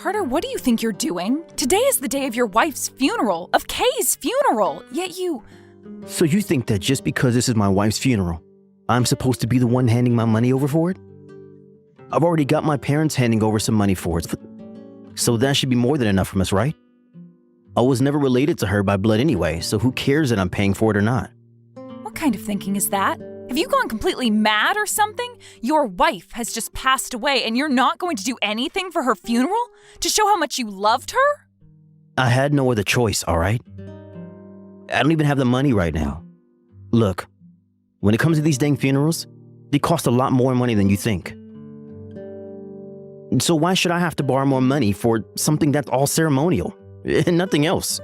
Carter, what do you think you're doing? Today is the day of your wife's funeral, of Kay's funeral, yet you… So you think that just because this is my wife's funeral, I'm supposed to be the one handing my money over for it? I've already got my parents handing over some money for it, so that should be more than enough from us, right? I was never related to her by blood anyway, so who cares that I'm paying for it or not? What kind of thinking is that? Have you gone completely mad or something? Your wife has just passed away and you're not going to do anything for her funeral? To show how much you loved her? I had no other choice, all right? I don't even have the money right now. Look, when it comes to these dang funerals, they cost a lot more money than you think. So why should I have to borrow more money for something that's all ceremonial and nothing else?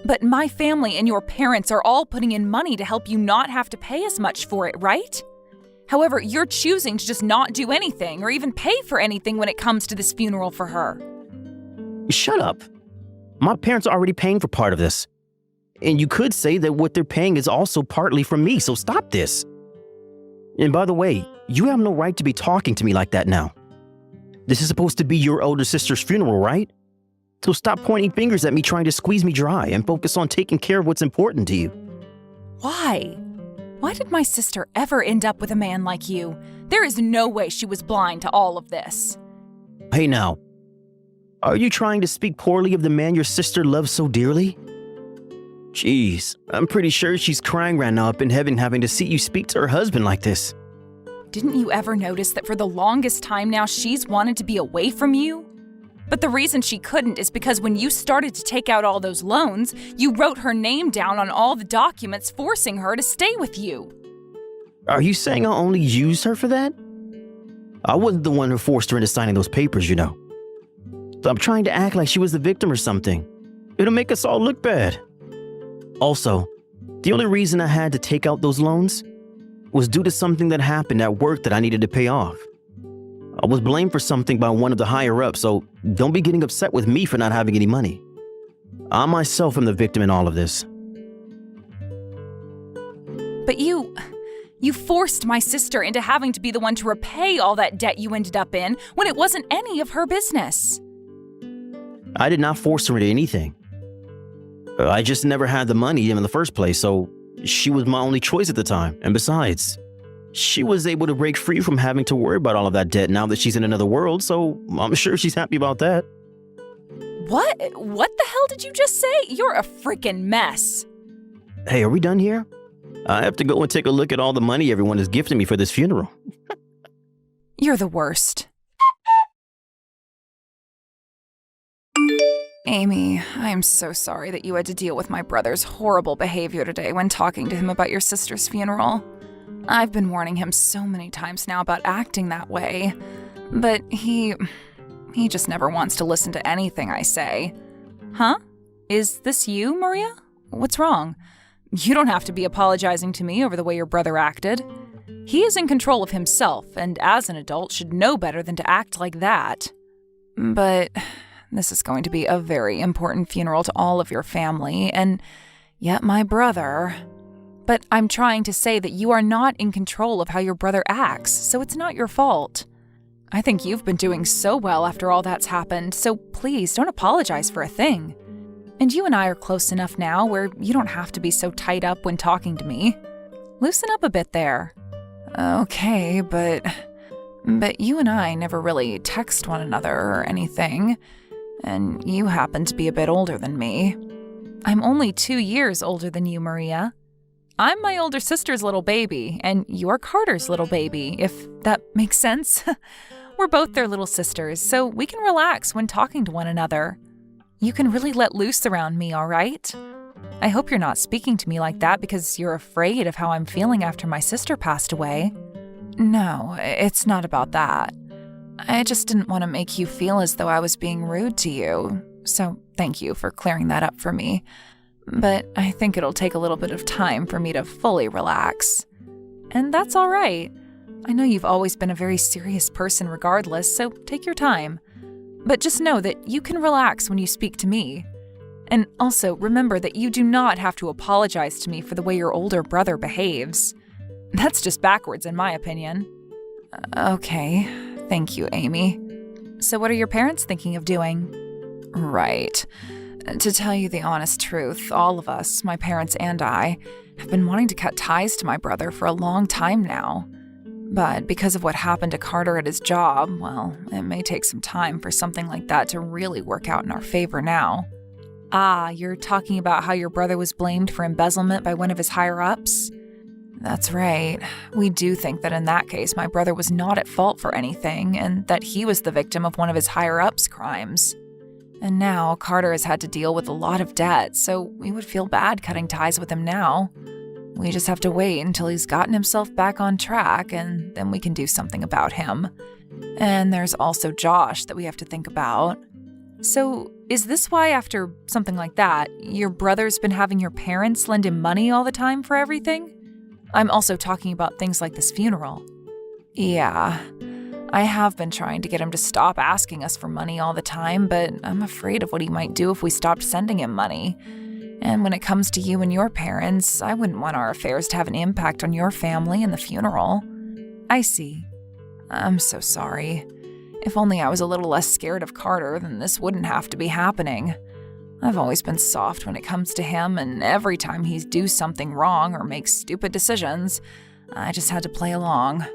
But my family and your parents are all putting in money to help you not have to pay as much for it, right? However, you're choosing to just not do anything or even pay for anything when it comes to this funeral for her. Shut up. My parents are already paying for part of this. And you could say that what they're paying is also partly from me, so stop this. And by the way, you have no right to be talking to me like that now. This is supposed to be your older sister's funeral, right? So stop pointing fingers at me trying to squeeze me dry and focus on taking care of what's important to you. Why? Why did my sister ever end up with a man like you? There is no way she was blind to all of this. Hey now, are you trying to speak poorly of the man your sister loves so dearly? Jeez, I'm pretty sure she's crying right now up in heaven having to see you speak to her husband like this. Didn't you ever notice that for the longest time now she's wanted to be away from you? But the reason she couldn't is because when you started to take out all those loans, you wrote her name down on all the documents forcing her to stay with you. Are you saying I'll only use her for that? I wasn't the one who forced her into signing those papers, you know. Stop trying to act like she was the victim or something. It'll make us all look bad. Also, the only reason I had to take out those loans was due to something that happened at work that I needed to pay off. I was blamed for something by one of the higher-ups, so don't be getting upset with me for not having any money. I myself am the victim in all of this. But you forced my sister into having to be the one to repay all that debt you ended up in when it wasn't any of her business. I did not force her into anything. I just never had the money in the first place, so she was my only choice at the time. And besides, she was able to break free from having to worry about all of that debt now that she's in another world, so I'm sure she's happy about that. What? What the hell did you just say? You're a freaking mess. Hey, are we done here? I have to go and take a look at all the money everyone is gifting me for this funeral. You're the worst. Amy, I am so sorry that you had to deal with my brother's horrible behavior today when talking to him about your sister's funeral. I've been warning him so many times now about acting that way, but he just never wants to listen to anything I say. Huh? Is this you, Maria? What's wrong? You don't have to be apologizing to me over the way your brother acted. He is in control of himself, and as an adult should know better than to act like that. But this is going to be a very important funeral to all of your family, and yet my brother… But I'm trying to say that you are not in control of how your brother acts, so it's not your fault. I think you've been doing so well after all that's happened, so please don't apologize for a thing. And you and I are close enough now where you don't have to be so tight up when talking to me. Loosen up a bit there. Okay, but you and I never really text one another or anything, and you happen to be a bit older than me. I'm only 2 years older than you, Maria. I'm my older sister's little baby, and you're Carter's little baby, if that makes sense. We're both their little sisters, so we can relax when talking to one another. You can really let loose around me, all right? I hope you're not speaking to me like that because you're afraid of how I'm feeling after my sister passed away. No, it's not about that. I just didn't want to make you feel as though I was being rude to you, so thank you for clearing that up for me. But I think it'll take a little bit of time for me to fully relax. And that's all right. I know you've always been a very serious person regardless, so take your time. But just know that you can relax when you speak to me. And also remember that you do not have to apologize to me for the way your older brother behaves. That's just backwards in my opinion. Okay, thank you, Amy. So what are your parents thinking of doing? Right. To tell you the honest truth, all of us, my parents and I, have been wanting to cut ties to my brother for a long time now. But because of what happened to Carter at his job, well, it may take some time for something like that to really work out in our favor now. Ah, you're talking about how your brother was blamed for embezzlement by one of his higher-ups? That's right. We do think that in that case, my brother was not at fault for anything, and that he was the victim of one of his higher-ups' crimes. And now Carter has had to deal with a lot of debt, so we would feel bad cutting ties with him now. We just have to wait until he's gotten himself back on track, and then we can do something about him. And there's also Josh that we have to think about. So, is this why after something like that, your brother's been having your parents lend him money all the time for everything? I'm also talking about things like this funeral. Yeah, I have been trying to get him to stop asking us for money all the time, but I'm afraid of what he might do if we stopped sending him money. And when it comes to you and your parents, I wouldn't want our affairs to have an impact on your family and the funeral. I see. I'm so sorry. If only I was a little less scared of Carter, then this wouldn't have to be happening. I've always been soft when it comes to him, and every time he's do something wrong or makes stupid decisions, I just had to play along.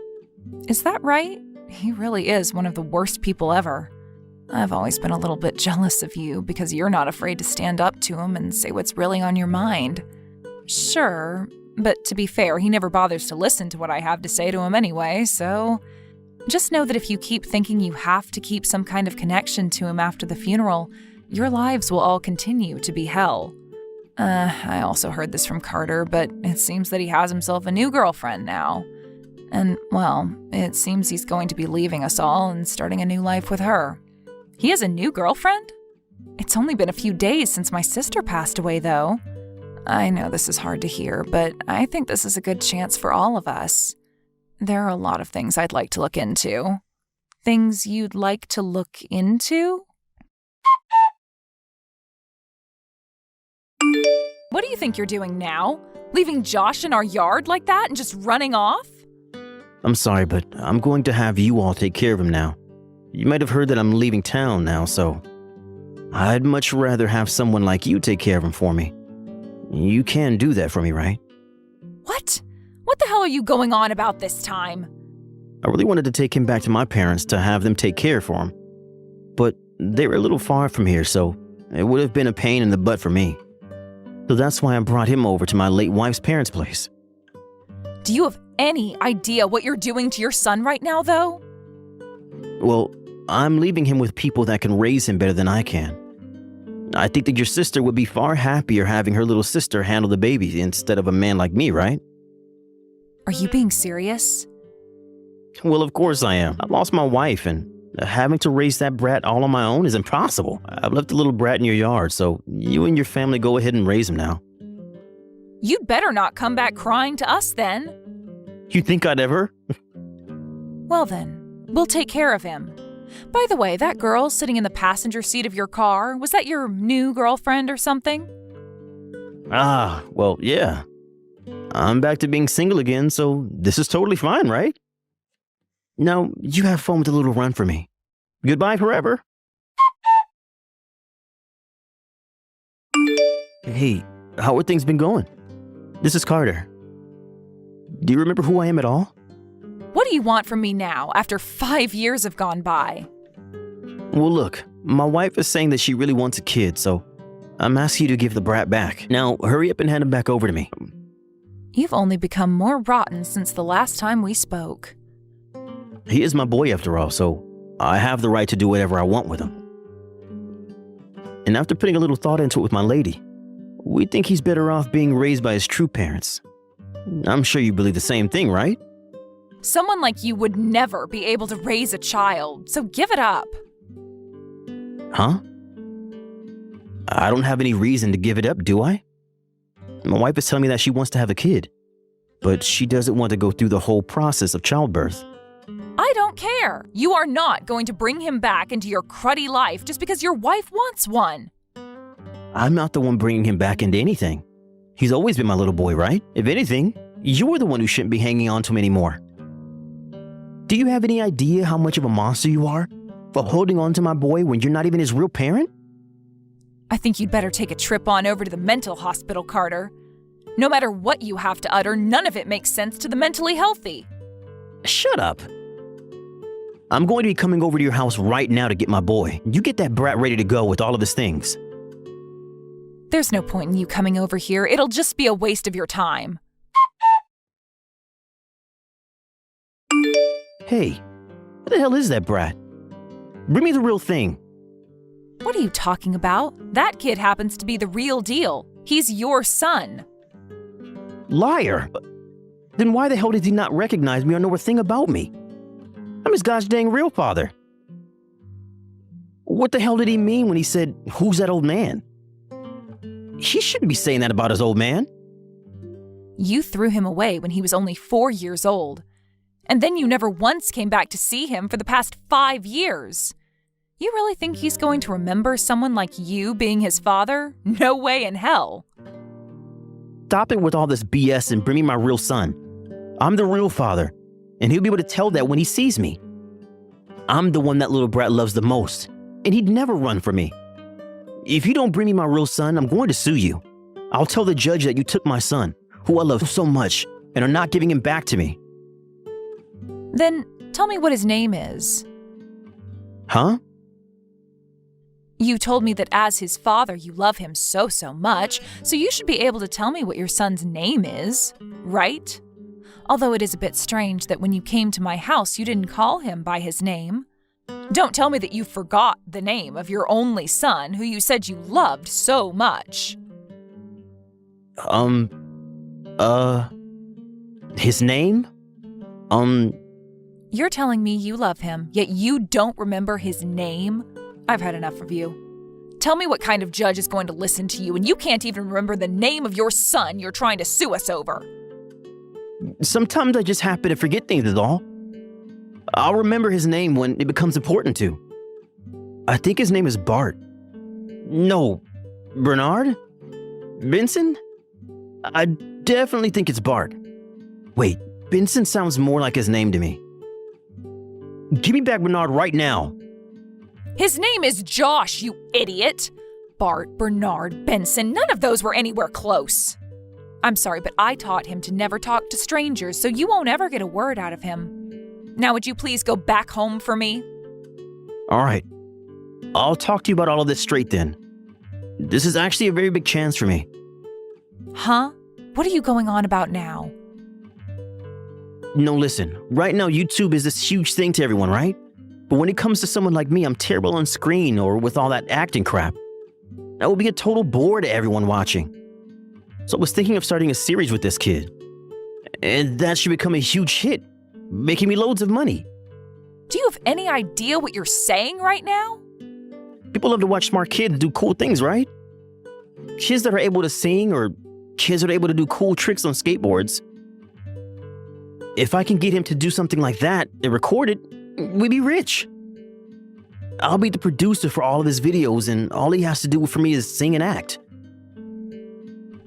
Is that right? He really is one of the worst people ever. I've always been a little bit jealous of you because you're not afraid to stand up to him and say what's really on your mind. Sure, but to be fair, he never bothers to listen to what I have to say to him anyway, so just know that if you keep thinking you have to keep some kind of connection to him after the funeral, your lives will all continue to be hell. I also heard this from Carter, but it seems that he has himself a new girlfriend now. And, well, it seems he's going to be leaving us all and starting a new life with her. He has a new girlfriend? It's only been a few days since my sister passed away, though. I know this is hard to hear, but I think this is a good chance for all of us. There are a lot of things I'd like to look into. Things you'd like to look into? What do you think you're doing now? Leaving Josh in our yard like that and just running off? I'm sorry, but I'm going to have you all take care of him now. You might have heard that I'm leaving town now, so I'd much rather have someone like you take care of him for me. You can do that for me, right? What? What the hell are you going on about this time? I really wanted to take him back to my parents to have them take care for him. But they were a little far from here, so it would have been a pain in the butt for me. So that's why I brought him over to my late wife's parents' place. Do you have any idea what you're doing to your son right now, though? Well, I'm leaving him with people that can raise him better than I can. I think that your sister would be far happier having her little sister handle the baby instead of a man like me, right? Are you being serious? Well, of course I am. I lost my wife, and having to raise that brat all on my own is impossible. I've left the little brat in your yard, so you and your family go ahead and raise him now. You'd better not come back crying to us then. You think I'd ever? Well then, we'll take care of him. By the way, that girl sitting in the passenger seat of your car, was that your new girlfriend or something? Ah, well, yeah. I'm back to being single again, so this is totally fine, right? Now, you have fun with the little run for me. Goodbye forever. Hey, how have things been going? This is Carter. Do you remember who I am at all? What do you want from me now, after 5 years have gone by? Well, look, my wife is saying that she really wants a kid, so I'm asking you to give the brat back. Now, hurry up and hand him back over to me. You've only become more rotten since the last time we spoke. He is my boy after all, so I have the right to do whatever I want with him. And after putting a little thought into it with my lady, we think he's better off being raised by his true parents. I'm sure you believe the same thing, right? Someone like you would never be able to raise a child, so give it up. Huh? I don't have any reason to give it up, do I? My wife is telling me that she wants to have a kid, but she doesn't want to go through the whole process of childbirth. I don't care. You are not going to bring him back into your cruddy life just because your wife wants one. I'm not the one bringing him back into anything. He's always been my little boy, right? If anything, you're the one who shouldn't be hanging on to him anymore. Do you have any idea how much of a monster you are? For holding on to my boy when you're not even his real parent? I think you'd better take a trip on over to the mental hospital, Carter. No matter what you have to utter, none of it makes sense to the mentally healthy. Shut up. I'm going to be coming over to your house right now to get my boy. You get that brat ready to go with all of his things. There's no point in you coming over here. It'll just be a waste of your time. Hey, what the hell is that brat? Bring me the real thing. What are you talking about? That kid happens to be the real deal. He's your son. Liar. Then why the hell did he not recognize me or know a thing about me? I'm his gosh dang real father. What the hell did he mean when he said, "Who's that old man?" He shouldn't be saying that about his old man. You threw him away when he was only 4 years old. And then you never once came back to see him for the past 5 years. You really think he's going to remember someone like you being his father? No way in hell. Stop it with all this BS and bring me my real son. I'm the real father, and he'll be able to tell that when he sees me. I'm the one that little brat loves the most, and he'd never run from me. If you don't bring me my real son, I'm going to sue you. I'll tell the judge that you took my son, who I love so much, and are not giving him back to me. Then tell me what his name is. Huh? You told me that as his father you love him so much, so you should be able to tell me what your son's name is, right? Although it is a bit strange that when you came to my house you didn't call him by his name. Don't tell me that you forgot the name of your only son who you said you loved so much. His name? You're telling me you love him, yet you don't remember his name? I've had enough of you. Tell me what kind of judge is going to listen to you, and you can't even remember the name of your son you're trying to sue us over. Sometimes I just happen to forget things is all. I'll remember his name when it becomes important to. I think his name is Bart. No, Bernard? Benson? I definitely think it's Bart. Wait, Benson sounds more like his name to me. Give me back Bernard right now. His name is Josh, you idiot! Bart, Bernard, Benson, none of those were anywhere close. I'm sorry, but I taught him to never talk to strangers, so you won't ever get a word out of him. Now would you please go back home for me? All right. I'll talk to you about all of this straight then. This is actually a very big chance for me. Huh? What are you going on about now? No, listen. Right now, YouTube is this huge thing to everyone, right? But when it comes to someone like me, I'm terrible on screen or with all that acting crap. That would be a total bore to everyone watching. So I was thinking of starting a series with this kid. And that should become a huge hit, making me loads of money. Do you have any idea what you're saying right now? People love to watch smart kids do cool things, right? Kids that are able to sing or kids that are able to do cool tricks on skateboards. If I can get him to do something like that and record it, we'd be rich. I'll be the producer for all of his videos, and all he has to do for me is sing and act.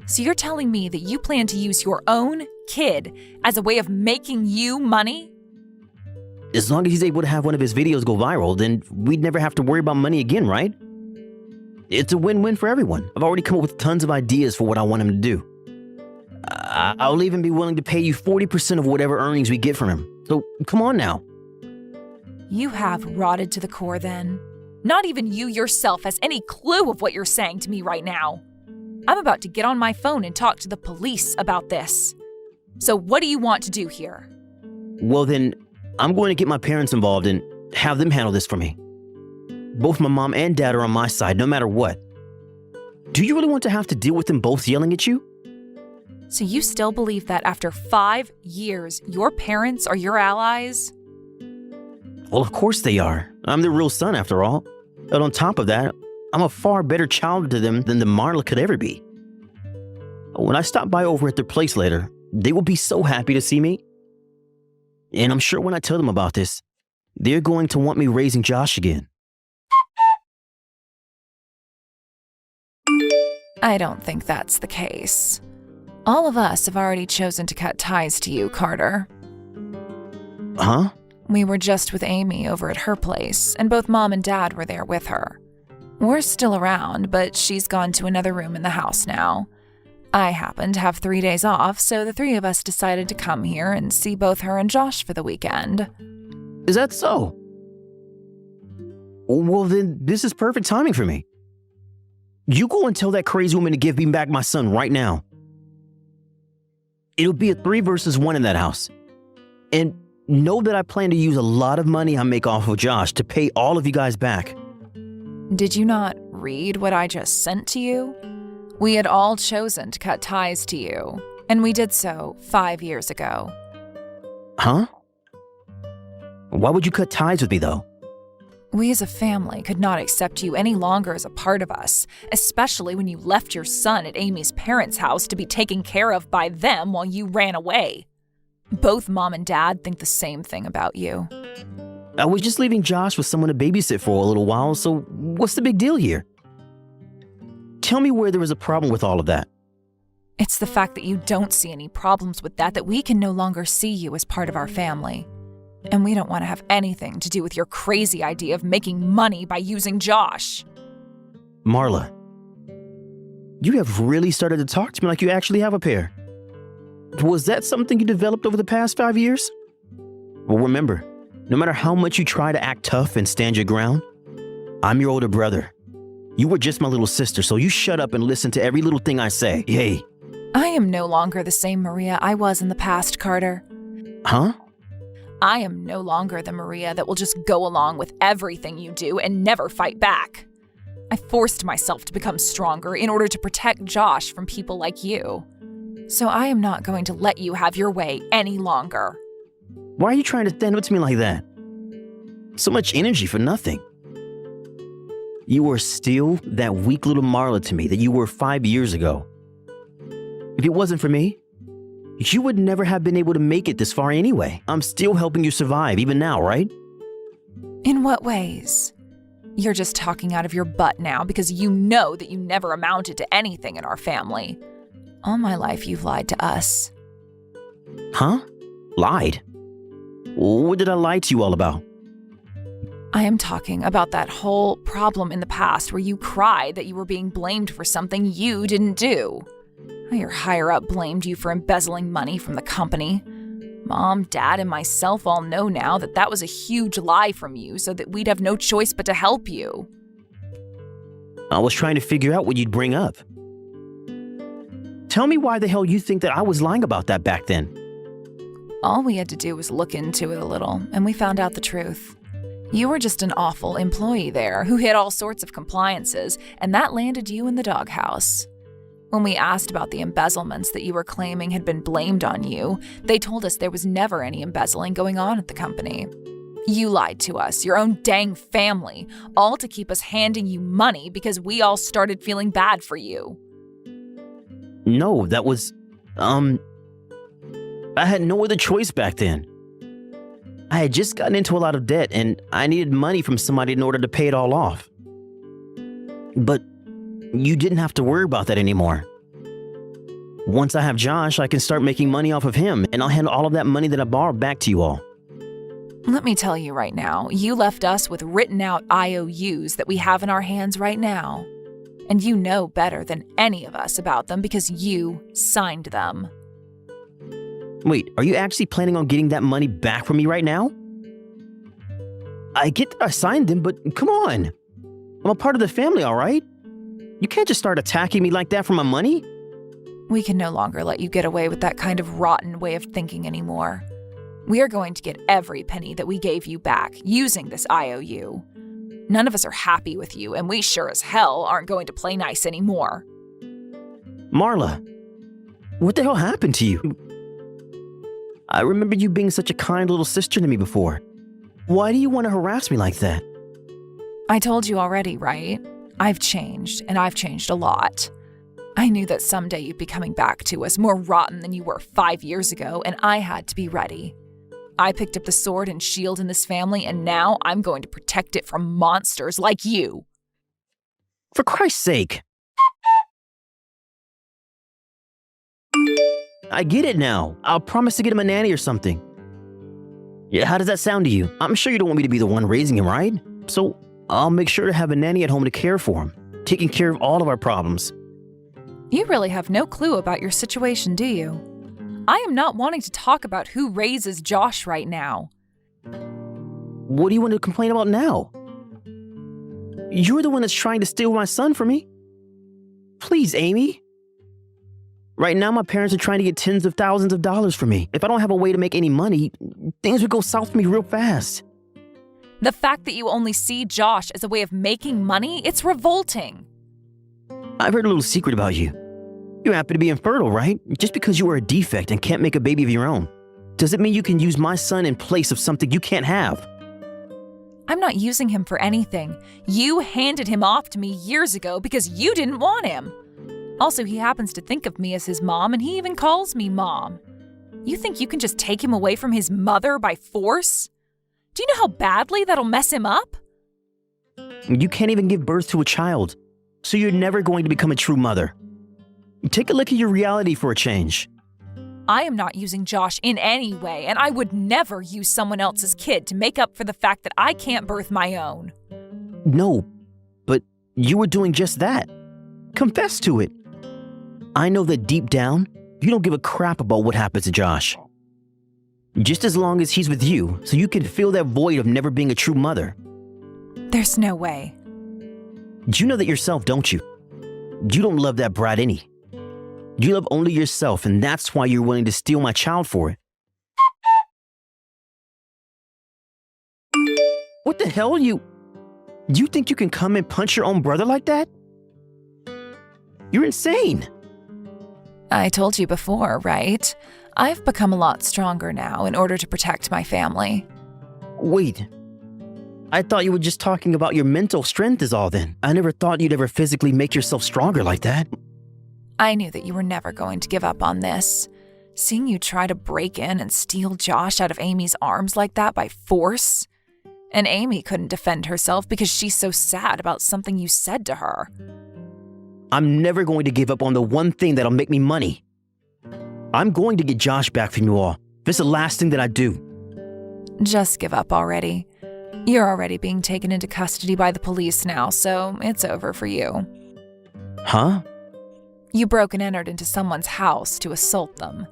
So you're telling me that you plan to use your own kid as a way of making you money? As long as he's able to have one of his videos go viral, then we'd never have to worry about money again, right? It's a win-win for everyone. I've already come up with tons of ideas for what I want him to do. I'll even be willing to pay you 40% of whatever earnings we get from him. So come on now. You have rotted to the core then. Not even you yourself has any clue of what you're saying to me right now. I'm about to get on my phone and talk to the police about this. So what do you want to do here? Well then, I'm going to get my parents involved and have them handle this for me. Both my mom and dad are on my side, no matter what. Do you really want to have to deal with them both yelling at you? So you still believe that after 5 years, your parents are your allies? Well, of course they are. I'm their real son, after all. And on top of that, I'm a far better child to them than the Marla could ever be. When I stop by over at their place later, they will be so happy to see me. And I'm sure when I tell them about this, they're going to want me raising Josh again. I don't think that's the case. All of us have already chosen to cut ties to you, Carter. Huh? We were just with Amy over at her place, and both Mom and Dad were there with her. We're still around, but she's gone to another room in the house now. I happen to have 3 days off, so the three of us decided to come here and see both her and Josh for the weekend. Is that so? Well, then this is perfect timing for me. You go and tell that crazy woman to give me back my son right now. It'll be a 3 versus 1 in that house. And know that I plan to use a lot of money I make off of Josh to pay all of you guys back. Did you not read what I just sent to you? We had all chosen to cut ties to you, and we did so 5 years ago. Huh? Why would you cut ties with me, though? We as a family could not accept you any longer as a part of us, especially when you left your son at Amy's parents' house to be taken care of by them while you ran away. Both Mom and Dad think the same thing about you. I was just leaving Josh with someone to babysit for a little while, so what's the big deal here? Tell me where there was a problem with all of that. It's the fact that you don't see any problems with that we can no longer see you as part of our family. And we don't want to have anything to do with your crazy idea of making money by using Josh. Marla, you have really started to talk to me like you actually have a pair. Was that something you developed over the past 5 years? Well, remember, no matter how much you try to act tough and stand your ground, I'm your older brother. You were just my little sister, so you shut up and listen to every little thing I say. Hey. I am no longer the same Maria I was in the past, Carter. Huh? I am no longer the Maria that will just go along with everything you do and never fight back. I forced myself to become stronger in order to protect Josh from people like you. So I am not going to let you have your way any longer. Why are you trying to stand up to me like that? So much energy for nothing. You are still that weak little Marla to me that you were 5 years ago. If it wasn't for me, you would never have been able to make it this far anyway. I'm still helping you survive even now, right? In what ways? You're just talking out of your butt now because you know that you never amounted to anything in our family. All my life you've lied to us. Huh? Lied? What did I lie to you all about? I am talking about that whole problem in the past where you cried that you were being blamed for something you didn't do. How your higher-up blamed you for embezzling money from the company. Mom, Dad, and myself all know now that that was a huge lie from you so that we'd have no choice but to help you. I was trying to figure out what you'd bring up. Tell me why the hell you think that I was lying about that back then. All we had to do was look into it a little, and we found out the truth. You were just an awful employee there who hid all sorts of compliances, and that landed you in the doghouse. When we asked about the embezzlements that you were claiming had been blamed on you, they told us there was never any embezzling going on at the company. You lied to us, your own dang family, all to keep us handing you money because we all started feeling bad for you. No, that was, I had no other choice back then. I had just gotten into a lot of debt and I needed money from somebody in order to pay it all off. But you didn't have to worry about that anymore. Once I have Josh, I can start making money off of him and I'll hand all of that money that I borrowed back to you all. Let me tell you right now, you left us with written out IOUs that we have in our hands right now. And you know better than any of us about them because you signed them. Wait, are you actually planning on getting that money back from me right now? I get that I signed them, but come on. I'm a part of the family, all right? You can't just start attacking me like that for my money. We can no longer let you get away with that kind of rotten way of thinking anymore. We are going to get every penny that we gave you back using this IOU. None of us are happy with you, and we sure as hell aren't going to play nice anymore. Marla, what the hell happened to you? I remember you being such a kind little sister to me before. Why do you want to harass me like that? I told you already, right? I've changed, and I've changed a lot. I knew that someday you'd be coming back to us more rotten than you were 5 years ago, and I had to be ready. I picked up the sword and shield in this family, and now I'm going to protect it from monsters like you. For Christ's sake. I get it now. I'll promise to get him a nanny or something. Yeah, how does that sound to you? I'm sure you don't want me to be the one raising him, right? So I'll make sure to have a nanny at home to care for him, taking care of all of our problems. You really have no clue about your situation, do you? I am not wanting to talk about who raises Josh right now. What do you want to complain about now? You're the one that's trying to steal my son from me. Please, Amy. Right now, my parents are trying to get tens of thousands of dollars from me. If I don't have a way to make any money, things would go south for me real fast. The fact that you only see Josh as a way of making money, it's revolting. I've heard a little secret about you. You happen to be infertile, right? Just because you are a defect and can't make a baby of your own, does it mean you can use my son in place of something you can't have? I'm not using him for anything. You handed him off to me years ago because you didn't want him. Also, he happens to think of me as his mom, and he even calls me Mom. You think you can just take him away from his mother by force? Do you know how badly that'll mess him up? You can't even give birth to a child, so you're never going to become a true mother. Take a look at your reality for a change. I am not using Josh in any way, and I would never use someone else's kid to make up for the fact that I can't birth my own. No, but you were doing just that. Confess to it. I know that deep down, you don't give a crap about what happens to Josh. Just as long as he's with you, so you can fill that void of never being a true mother. There's no way. You know that yourself, don't you? You don't love that brat any. You love only yourself, and that's why you're willing to steal my child for it. What the hell, you think you can come and punch your own brother like that? You're insane. I told you before, right? I've become a lot stronger now in order to protect my family. Wait. I thought you were just talking about your mental strength is all then. I never thought you'd ever physically make yourself stronger like that. I knew that you were never going to give up on this. Seeing you try to break in and steal Josh out of Amy's arms like that by force. And Amy couldn't defend herself because she's so sad about something you said to her. I'm never going to give up on the one thing that'll make me money. I'm going to get Josh back from you all. It's the last thing that I do. Just give up already. You're already being taken into custody by the police now, so it's over for you. Huh? You broke and entered into someone's house to assault them.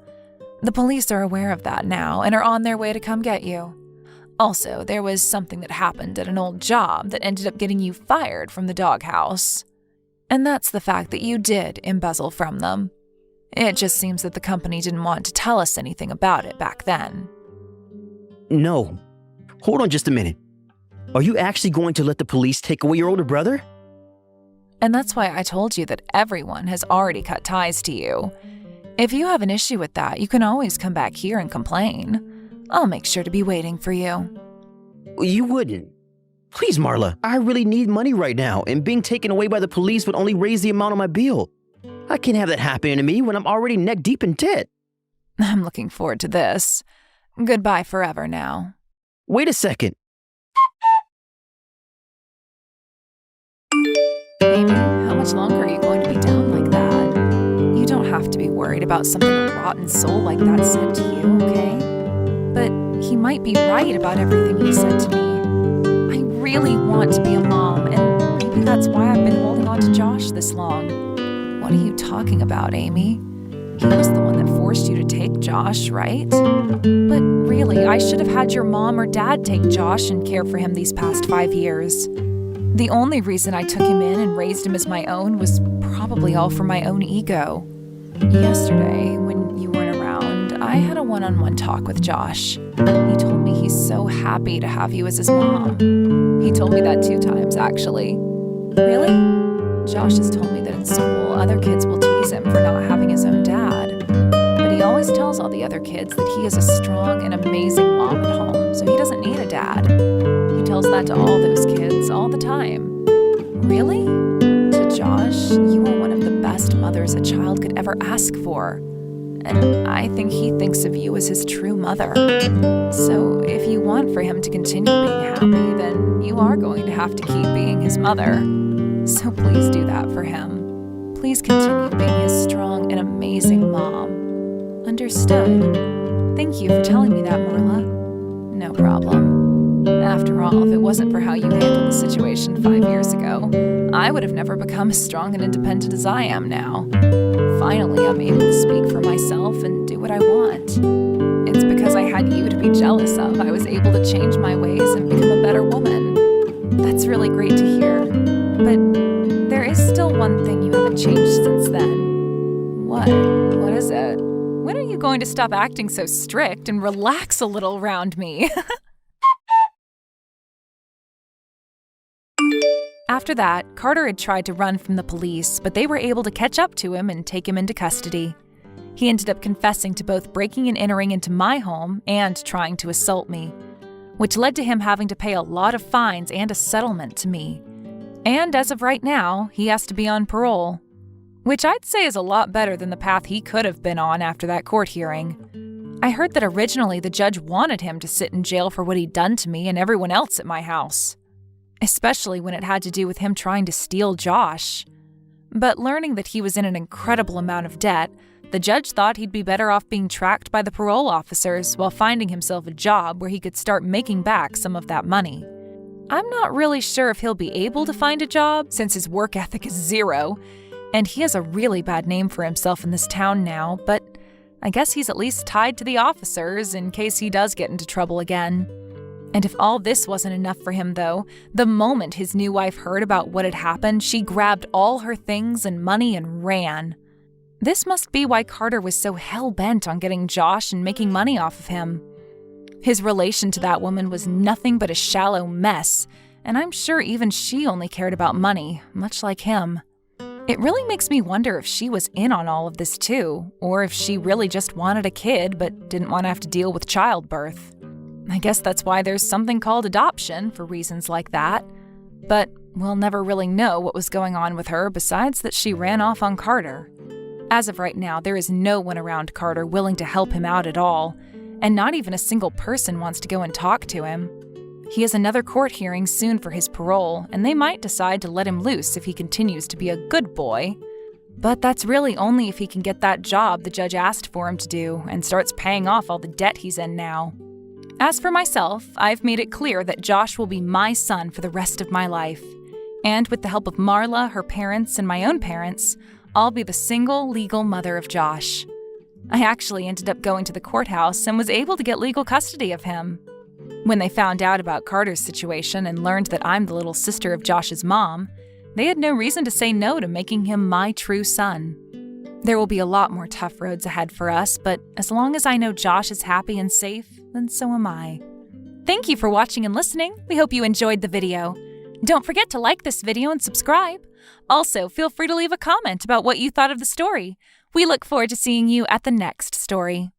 The police are aware of that now and are on their way to come get you. Also, there was something that happened at an old job that ended up getting you fired from the doghouse. And that's the fact that you did embezzle from them. It just seems that the company didn't want to tell us anything about it back then. No. Hold on just a minute. Are you actually going to let the police take away your older brother? And that's why I told you that everyone has already cut ties to you. If you have an issue with that, you can always come back here and complain. I'll make sure to be waiting for you. You wouldn't. Please, Marla, I really need money right now, and being taken away by the police would only raise the amount on my bill. I can't have that happen to me when I'm already neck deep in debt. I'm looking forward to this. Goodbye forever now. Wait a second. Amy, how much longer are you going to be down like that? You don't have to be worried about something a rotten soul like that said to you, okay? But he might be right about everything he said to me. I really want to be a mom, and maybe that's why I've been holding on to Josh this long. What are you talking about, Amy? He was the one that forced you to take Josh, right? But really, I should have had your mom or dad take Josh and care for him these past 5 years. The only reason I took him in and raised him as my own was probably all for my own ego. Yesterday, when you weren't around, I had a one-on-one talk with Josh. He told me he's so happy to have you as his mom. He told me that 2 times, actually. Really? Josh has told me that in school, other kids will tease him for not having his own dad. But he always tells all the other kids that he is a strong and amazing mom at home, so he doesn't need a dad. He tells that to all those kids all the time. Really? To Josh, you are one of the best mothers a child could ever ask for. And I think he thinks of you as his true mother. So if you want for him to continue being happy, then you are going to have to keep being his mother. So please do that for him. Please continue being his strong and amazing mom. Understood. Thank you for telling me that, Marla. No problem. After all, if it wasn't for how you handled the situation 5 years ago, I would have never become as strong and independent as I am now. Finally, I'm able to speak for myself and do what I want. It's because I had you to be jealous of I was able to change my ways and become a better woman. That's really great to hear. But there is still one thing you haven't changed since then. What? What is it? When are you going to stop acting so strict and relax a little around me? After that, Carter had tried to run from the police, but they were able to catch up to him and take him into custody. He ended up confessing to both breaking and entering into my home and trying to assault me, which led to him having to pay a lot of fines and a settlement to me. And as of right now, he has to be on parole, which I'd say is a lot better than the path he could have been on after that court hearing. I heard that originally the judge wanted him to sit in jail for what he'd done to me and everyone else at my house, especially when it had to do with him trying to steal Josh. But learning that he was in an incredible amount of debt, the judge thought he'd be better off being tracked by the parole officers while finding himself a job where he could start making back some of that money. I'm not really sure if he'll be able to find a job since his work ethic is zero, and he has a really bad name for himself in this town now, but I guess he's at least tied to the officers in case he does get into trouble again. And if all this wasn't enough for him, though, the moment his new wife heard about what had happened, she grabbed all her things and money and ran. This must be why Carter was so hell-bent on getting Josh and making money off of him. His relation to that woman was nothing but a shallow mess, and I'm sure even she only cared about money, much like him. It really makes me wonder if she was in on all of this too, or if she really just wanted a kid but didn't want to have to deal with childbirth. I guess that's why there's something called adoption for reasons like that. But we'll never really know what was going on with her besides that she ran off on Carter. As of right now, there is no one around Carter willing to help him out at all, and not even a single person wants to go and talk to him. He has another court hearing soon for his parole, and they might decide to let him loose if he continues to be a good boy. But that's really only if he can get that job the judge asked for him to do and starts paying off all the debt he's in now. As for myself, I've made it clear that Josh will be my son for the rest of my life. And with the help of Marla, her parents, and my own parents, I'll be the single legal mother of Josh. I actually ended up going to the courthouse and was able to get legal custody of him. When they found out about Carter's situation and learned that I'm the little sister of Josh's mom, they had no reason to say no to making him my true son. There will be a lot more tough roads ahead for us, but as long as I know Josh is happy and safe, then so am I. Thank you for watching and listening. We hope you enjoyed the video. Don't forget to like this video and subscribe. Also, feel free to leave a comment about what you thought of the story. We look forward to seeing you at the next story.